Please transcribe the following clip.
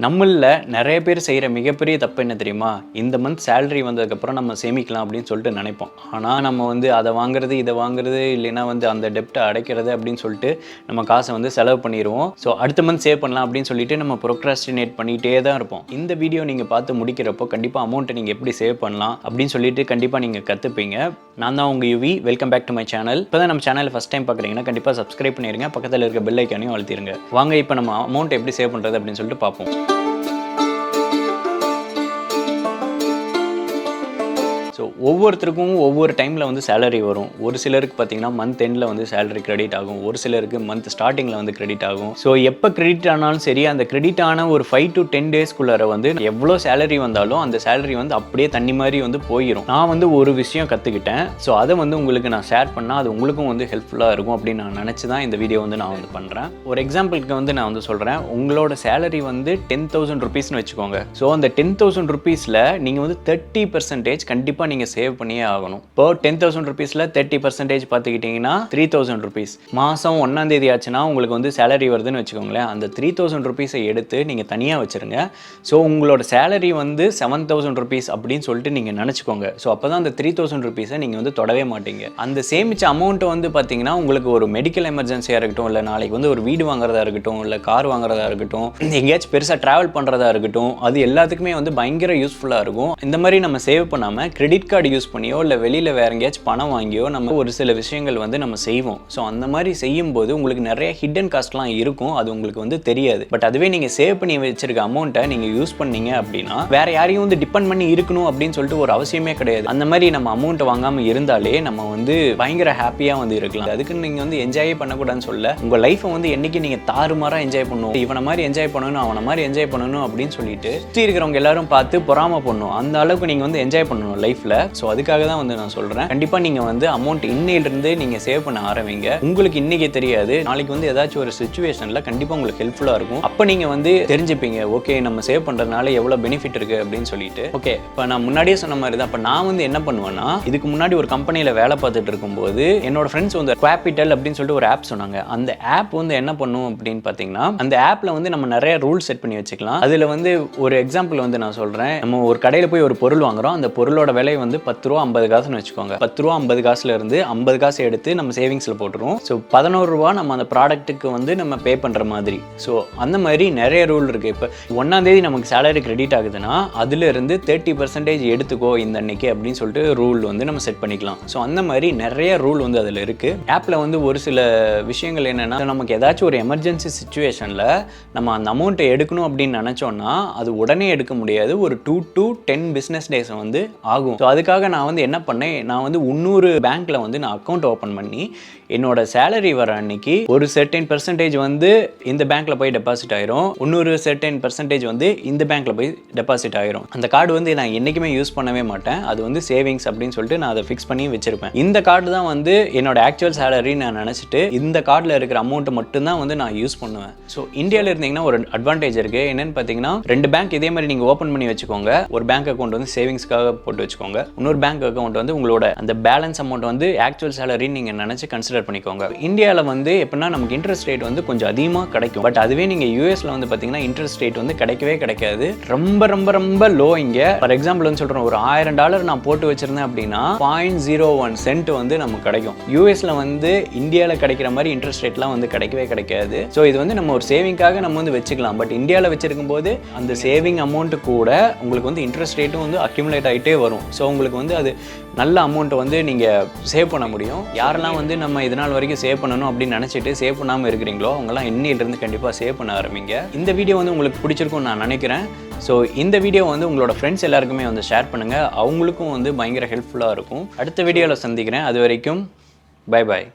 நம்மள நிறைய பேர் செய்கிற மிகப்பெரிய தப்பு என்ன தெரியுமா? இந்த மந்த் சேலரி வந்ததுக்கப்புறம் நம்ம சேமிக்கலாம் அப்படின்னு சொல்லிட்டு நினைப்போம். ஆனால் நம்ம வந்து அதை வாங்குறது இதை வாங்குறது இல்லைன்னா வந்து அந்த டெப்ட்டை அடைக்கிறது அப்படின்னு சொல்லிட்டு நம்ம காசை வந்து செலவு பண்ணிடுவோம். ஸோ அடுத்த மந்த் சேவ் பண்ணலாம் அப்படின்னு சொல்லிட்டு நம்ம ப்ரோக்ராஸ்டினேட் பண்ணிகிட்டே தான் இருப்போம். இந்த வீடியோ நீங்கள் பார்த்து முடிக்கிறப்போ கண்டிப்பாக அமௌண்ட்டை நீங்கள் எப்படி சேவ் பண்ணலாம் அப்படின்னு சொல்லிட்டு கண்டிப்பாக நீங்கள் கற்றுப்பீங்க. நான் தான் உங்கள் Yuvi. Welcome back to my channel. இப்போ தான் நம்ம சேனலை ஃபஸ்ட் டைம் பார்க்குறீங்கன்னா கண்டிப்பாக சப்ஸ்கிரைப் பண்ணிடுங்க. பக்கத்தில் இருக்க பெல் ஐக்கானையும் அழுத்திடுங்க. வாங்க இப்போ நம்ம அமௌண்ட் எப்படி சேவ் பண்ணுறது அப்படின்னு சொல்லிட்டு பார்ப்போம். ஸோ ஒவ்வொருத்தருக்கும் ஒவ்வொரு டைமில் வந்து சேலரி வரும். ஒரு சிலருக்கு பார்த்தீங்கன்னா மந்த் எண்டில் வந்து சேலரி கிரெடிட் ஆகும், ஒரு சிலருக்கு மந்த் ஸ்டார்டிங்கில் வந்து கிரெடிட் ஆகும். ஸோ எப்போ கிரெடிட் ஆனாலும் சரி, அந்த கிரெடிட் ஆன ஒரு 5 to 10 டேஸ்க்குள்ளார வந்து எவ்வளோ சேலரி வந்தாலும் அந்த சேலரி வந்து அப்படியே தண்ணி மாதிரி வந்து போயிடும். நான் வந்து ஒரு விஷயம் கற்றுக்கிட்டேன். ஸோ அதை வந்து உங்களுக்கு நான் ஷேர் பண்ணால் அது உங்களுக்கும் வந்து ஹெல்ப்ஃபுல்லாக இருக்கும் அப்படின்னு நான் நினச்சி தான் இந்த வீடியோ வந்து நான் வந்து பண்ணுறேன். ஒரு எக்ஸாம்பிளுக்கு வந்து நான் வந்து சொல்கிறேன். உங்களோட சேலரி வந்து 10,000 rupeesனு வச்சுக்கோங்க. ஸோ அந்த 10,000 rupeesல நீங்கள் வந்து 30% கண்டிப்பாக நீங்கள் சேவ் பண்ணியே ஆகணும். இப்போ 10,000 rupeesல 30% பார்த்துக்கிட்டிங்கன்னா 3,000 rupees. மாதம் 1ஆம் தேதி ஆச்சுன்னா உங்களுக்கு வந்து சேலரி வருதுன்னு வச்சுக்கோங்களேன். அந்த 3,000 rupeesஐ எடுத்து நீங்கள் தனியாக வச்சுருங்க. ஸோ உங்களோட சேலரி வந்து 7,000 rupees அப்படின்னு சொல்லிட்டு நீங்கள் நினச்சிக்கோங்க. ஸோ அப்போ தான் அந்த 3,000 rupeesஐ நீங்கள் வந்து தொடவே மாட்டீங்க. அந்த சேமித்த அமௌண்ட்டை வந்து பார்த்தீங்கன்னா உங்களுக்கு ஒரு மெடிக்கல் எமர்ஜென்சியாக இருக்கட்டும், இல்லை நாளைக்கு வந்து ஒரு வீடு வாங்குறதா இருக்கட்டும், இல்லை கார் வாங்குறதா இருக்கட்டும், எங்கேயாச்சும் பெருசாக ட்ராவல் பண்ணுறதா இருக்கட்டும், அது எல்லாத்துக்குமே வந்து பயங்கர யூஸ்ஃபுல்லாக இருக்கும். இந்த மாதிரி நம்ம சேவ் பண்ணாமல் கிரெடிட் கார்டு யூஸ் பண்ணியோ இல்லை வெளியில் வேற எங்கேயாச்சும் பணம் வாங்கியோ நம்ம ஒரு சில விஷயங்கள் வந்து நம்ம செய்வோம். ஸோ அந்த மாதிரி செய்யும்போது உங்களுக்கு நிறைய ஹிடன் காஸ்ட்லாம் இருக்கும். அது உங்களுக்கு வந்து தெரியாது. பட் அதுவே நீங்கள் சேவ் பண்ணி வச்சிருக்க அமௌண்ட்டை நீங்கள் யூஸ் பண்ணீங்க அப்படின்னா வேற யாரையும் வந்து டிபெண்ட் பண்ணி இருக்கணும் அப்படின்னு சொல்லிட்டு ஒரு அவசியமே கிடையாது. அந்த மாதிரி நம்ம அமௌண்ட்டை வாங்காமல் இருந்தாலே நம்ம வந்து பயங்கர ஹாப்பியாக வந்து இருக்கலாம். அதுக்கு நீங்கள் வந்து என்ஜாயே பண்ணக்கூடாதுன்னு சொல்ல, உங்கள் லைஃப்பை வந்து என்னைக்கு நீங்கள் தாறுமாறாக என்ஜாய் பண்ணணும், இவனை மாதிரி என்ஜாய் பண்ணணும், அவனை மாதிரி என்ஜாய் பண்ணணும் அப்படின்னு சொல்லிட்டு சுற்றி இருக்கிறவங்க எல்லாரும் பார்த்து பொறாம பண்ணணும். அந்த அளவுக்கு நீங்கள் வந்து என்ஜாய் பண்ணணும் லைஃப்பில். ஸோ அதுக்காக தான் வந்து நான் சொல்கிறேன். கண்டிப்பாக நீங்கள் வந்து அமௌண்ட் இன்னையிலிருந்து நீங்கள் சேவ் பண்ண ஆரம்பிங்க. உங்களுக்கு இன்றைக்கி தெரியாது, நாளைக்கு வந்து ஏதாச்சும் ஒரு சுச்சுவேஷனில் கண்டிப்பாக உங்களுக்கு ஹெல்ப்ஃபுல்லாக இருக்கும். அப்போ நீங்கள் வந்து தெரிஞ்சுப்பீங்க, ஓகே நம்ம சேவ் பண்ணுறதுனால எவ்வளோ பெனிஃபிட் இருக்குது அப்படின்னு சொல்லிட்டு. ஓகே, இப்போ நான் முன்னாடியே சொன்ன மாதிரி தான். இப்போ நான் வந்து என்ன பண்ணுவேன்னா, இதுக்கு முன்னாடி ஒரு கம்பெனியில் வேலை பார்த்துட்டு இருக்கும்போது என்னோட ஃப்ரெண்ட்ஸ் வந்து Qapital அப்படின்னு சொல்லிட்டு ஒரு ஆப் சொன்னாங்க. அந்த ஆப் வந்து என்ன பண்ணும் அப்படின்னு பார்த்தீங்கன்னா, அந்த ஆப்பில் வந்து நம்ம நிறைய ரூல்ஸ் செட் பண்ணி வச்சுக்கலாம். அதில் வந்து ஒரு எக்ஸாம்பிள் வந்து நான் சொல்கிறேன். நம்ம ஒரு கடையில் போய் ஒரு பொருள் வாங்குறோம். அந்த பொருளோட விலை வந்து 10 ரூபா 50 காசுன்னு வச்சுக்கோங்க. 10 ரூபா 50 காசுல இருந்து 50 காசு எடுத்து நம்ம சேவிங்ஸில் போட்டுருவோம். ஸோ 11 ரூபா நம்ம அந்த ப்ராடக்ட்டுக்கு வந்து நம்ம பே பண்ணுற மாதிரி. ஸோ அந்த மாதிரி நிறைய ரூல் இருக்குது. இப்போ 1ஆம் தேதி நமக்கு சேலரி கிரெடிட் ஆகுதுன்னா அதுல இருந்து 30% எடுத்துக்கோ இந்த அன்னைக்கு அப்படின்னு சொல்லிட்டு ரூல் வந்து நம்ம செட் பண்ணிக்கலாம். ஸோ அந்த மாதிரி நிறைய ரூல் வந்து அதில் இருக்குது. ஆப்பில் வந்து ஒரு சில விஷயங்கள் என்னென்னா, நமக்கு ஏதாச்சும் ஒரு எமர்ஜென்சி சுச்சுவேஷனில் நம்ம அந்த அமௌண்ட்டை எடுக்கணும் அப்படின்னு நினச்சோன்னா அது உடனே எடுக்க முடியாது. ஒரு 2 to 10 business days வந்து ஆகும். ஸோ அதுக்காக நான் வந்து என்ன பண்ணேன், நான் வந்து 300 பேங்க்கில் வந்து நான் அக்கௌண்ட் ஓப்பன் பண்ணி என்னோட சேலரி வர அன்னைக்கு ஒரு சர்டைன் பெர்சன்டேஜ் வந்து இந்த பேங்க்கில் போய் டெபாசிட் ஆயிரும், இன்னொரு சர்டைன் பெர்சன்டேஜ் வந்து இந்த பேங்க்கில் போய் டெபாசிட் ஆயிரும். அந்த கார்டு வந்து நான் என்றைக்குமே யூஸ் பண்ணவே மாட்டேன். அது வந்து சேவிங்ஸ் அப்படின்னு சொல்லிட்டு நான் அதை ஃபிக்ஸ் பண்ணி வச்சிருப்பேன். இந்த கார்டு தான் வந்து என்னோட ஆக்சுவல் சேலரி நான் நினச்சிட்டு இந்த கார்டில் இருக்கிற அமௌண்ட் மட்டும்தான் வந்து நான் யூஸ் பண்ணுவேன். ஸோ இந்தியாவில் இருந்தீங்கன்னா ஒரு அட்வான்டேஜ் இருக்குது. என்னென்னு பார்த்தீங்கன்னா, 2 பேங்க் இதே மாதிரி நீங்கள் ஓப்பன் பண்ணி வச்சுக்கோங்க. ஒரு பேங்க் அக்கௌண்ட் வந்து சேவிங்ஸ்க்காக போட்டு வச்சுக்கோங்க, இன்னொரு பேங்க் அக்கௌண்ட் வந்து உங்களோட அந்த பேலன்ஸ் அமௌண்ட் வந்து ஆக்சுவல் சேலரி நீங்கள் நினச்சி கன்சிடர் பண்ணிக்கோங்க. இந்தியாவில் வந்து எப்படின்னா நமக்கு இன்ட்ரெஸ்ட் ரேட் வந்து கொஞ்சம் அதிகமாக கிடைக்கும். பட் அதுவே நீங்கள் யூஎஸ்ல வந்து பார்த்தீங்கன்னா இன்ட்ரெஸ்ட் ரேட் வந்து கிடைக்கவே கிடைக்காது. ரொம்ப ரொம்ப ரொம்ப லோ. இங்கே ஃபார் எக்ஸாம்பிள் வந்து சொல்கிறேன், ஒரு $1000 நான் போட்டு வச்சிருந்தேன் அப்படின்னா 0.01 சென்ட் வந்து நமக்கு கிடைக்கும். யூஎஸ்ல வந்து இந்தியாவில் கிடைக்கிற மாதிரி இன்ட்ரெஸ்ட் ரேட்லாம் வந்து கிடைக்கவே கிடைக்காது. ஸோ இது வந்து நம்ம ஒரு சேவிங்காக நம்ம வந்து வச்சுக்கலாம். பட் இந்தியாவில் வச்சிருக்கும் போது அந்த சேவிங் அமௌண்ட் கூட உங்களுக்கு வந்து இன்ட்ரெஸ்ட் ரேட்டும் வந்து அக்யூமுலேட் ஆகிட்டே வரும். ஸோ உங்களுக்கு வந்து அது நல்ல அமௌண்ட்டை வந்து நீங்கள் சேவ் பண்ண முடியும். யாரெல்லாம் வந்து நம்ம இதனால் வரைக்கும் சேவ் பண்ணணும் அப்படின்னு நினச்சிட்டு சேவ் பண்ணாமல் இருக்கிறீங்களோ அவங்களாம் இன்னிலிருந்து கண்டிப்பாக சேவ் பண்ண ஆரம்பிங்க. இந்த வீடியோ வந்து உங்களுக்கு பிடிச்சிருக்கும்னு நான் நினைக்கிறேன். ஸோ இந்த வீடியோ வந்து உங்களோட ஃப்ரெண்ட்ஸ் எல்லாருக்குமே வந்து ஷேர் பண்ணுங்கள். அவங்களுக்கும் வந்து பயங்கர ஹெல்ப்ஃபுல்லாக இருக்கும். அடுத்த வீடியோவில் சந்திக்கிறேன். அது வரைக்கும் பை பாய்.